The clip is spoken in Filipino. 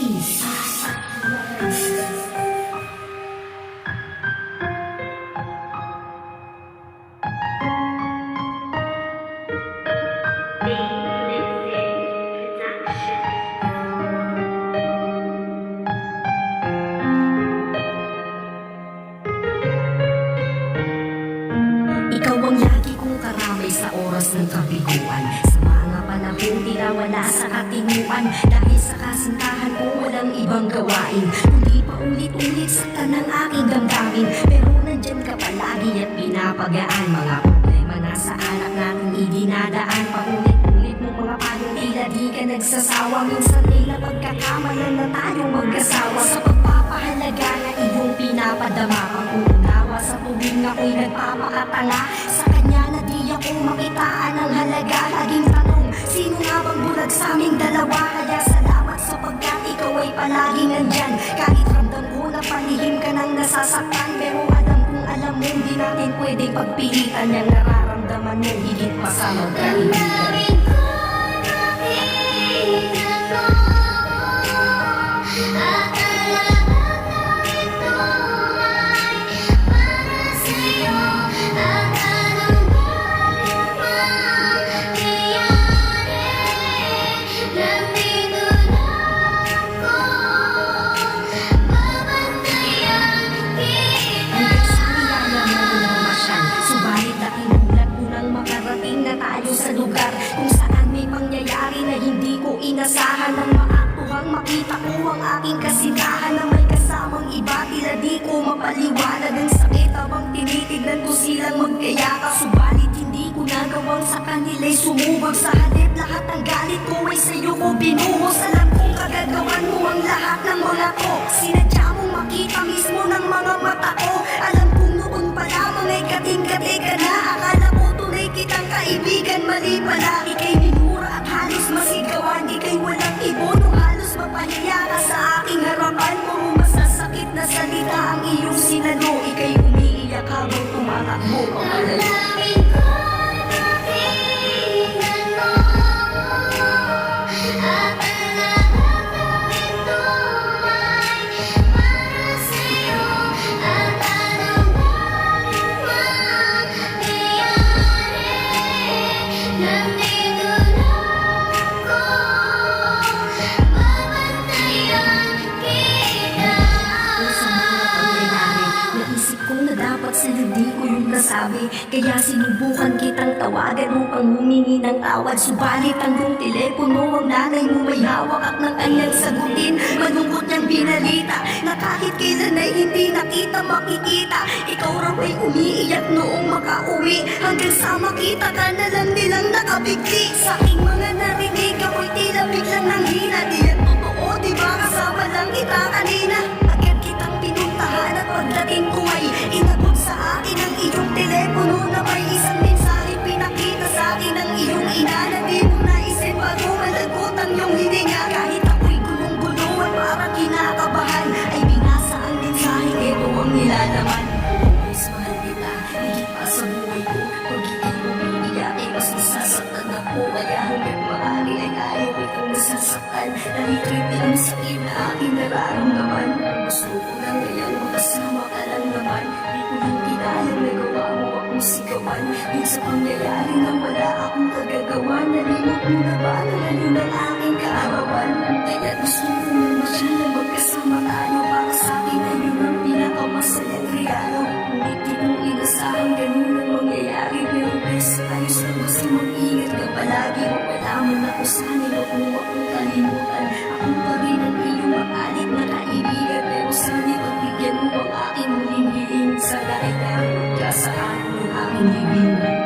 Cheese. Ikaw ang lagi kong karamay sa oras ng kabiguan. Sa mga panahong tila wala sa katinuan. Dahil sa kasintahan ko walang ibang gawain, kundi pa ulit-ulit sa tanang aking damdamin. Pero nandyan ka palagi at pinapagaan mga problema na sa alak natin idinadaan. Paulit-ulit mo mga payong tila di ka nagsasawa. Minsan nila pagkakamalan na tayong mag-asawa. Sa pagpapahalaga na iyong pinapadama, pag-uunawa sa tuwing ako'y nagpapakatanga. Sa kanya na di ako makitaan ng halaga. Laging tanong, sino nga bang bulag sa aming dalawa? Kaya salamat sapagkat ikaw ay palaging nandyan. Kahit ramdam ko na palihim ka nang nasasaktan, pero alam kong alam mo hindi natin pwedeng pagpilitan yung nararamdaman mo higit pa sa magkaibigan. Sa lugar kung saan may pangyayari na hindi ko inasahan, nang maaktuhang makita ko ang aking kasintahan na may kasamang iba, tila di ko mapaliwanag ang sakit habang tinitignan ko silang magkayakap. Subalit hindi ko nagawang sa kanila'y sumubog. Sa halip lahat ng galit ko ay sa'yo ko binuhos. Alam kong kagagawan mo ang lahat ng mga ko. Sinadya mong makita mismo ng mga mata ko. Alam kong noon pa lamang ay kating-kati ka na. Akala ko tunay kitang kaibigan, mali pala. Ika'y minura at halos masigawan. Ika'y walang ibono, halos mapahiya ka sa aking harapan. Puro masasakit na salita ang iyong sinalo. Ika'y umiiyak habang tumatakbo ka malalo. Sa'yo di ko yung nasabi, kaya sinubukan kitang tawagan upang humingi ng tawad. Subalit ang iyong telepono, ang nanay mo may hawak at ng kanyang sagutin. Malungkot niyang binalita na kahit kailan ay hindi nakita makikita. Ikaw raw ay umiiyak noong makauwi, hanggang sa makita ka na lang nilang nakabigti. Sa aking mga narinig, ako'y tila biglang nanghina. Di yan totoo, di ba kasama lang kita kanina? Agad kitang pinuntahan at pagdating ko ay inabot sa akin ang iyong telepono na may isang mensahe pinakita sa akin ng iyong ina na di mo naisip bago malagot ang iyong hininga. Kahit ako'y gulong-gulo at parang kinakabahan, ay binasa ang mensahe, ito ang nilalaman. Always mahal kita, higit pa sa buhay ko. Pag ika'y umiiyak ay mas nasasaktan ako. Kaya hanggang maaari ay ayaw itong nasasaktan. Nalito'y pinamsakit na aking nararamdaman. Gusto ko lang ngayang makasama ka lang naman. Di ko yung kinayang nagawa mo akong sigawan. Yung sa pangyayari na wala akong kagagawa. Nalimot mo na ba na ngayon ang aking kaarawan? Kaya gusto ko muna siya na magkasama tayo. Para sa akin ay yun ang pinakamasayang regalo. Ngunit di kong inasahang ganun ang mangyayari. Pero bes, ayos lang kasi mag-ingat ka palagi. Wala mo na kung saan kung akong kalimutan. Ako pa rin ang iyong makalit na kaibigan. Pero sana pagbigyan mo ang aking muling hiling. Sa kahit na magkasaan ng aking libing.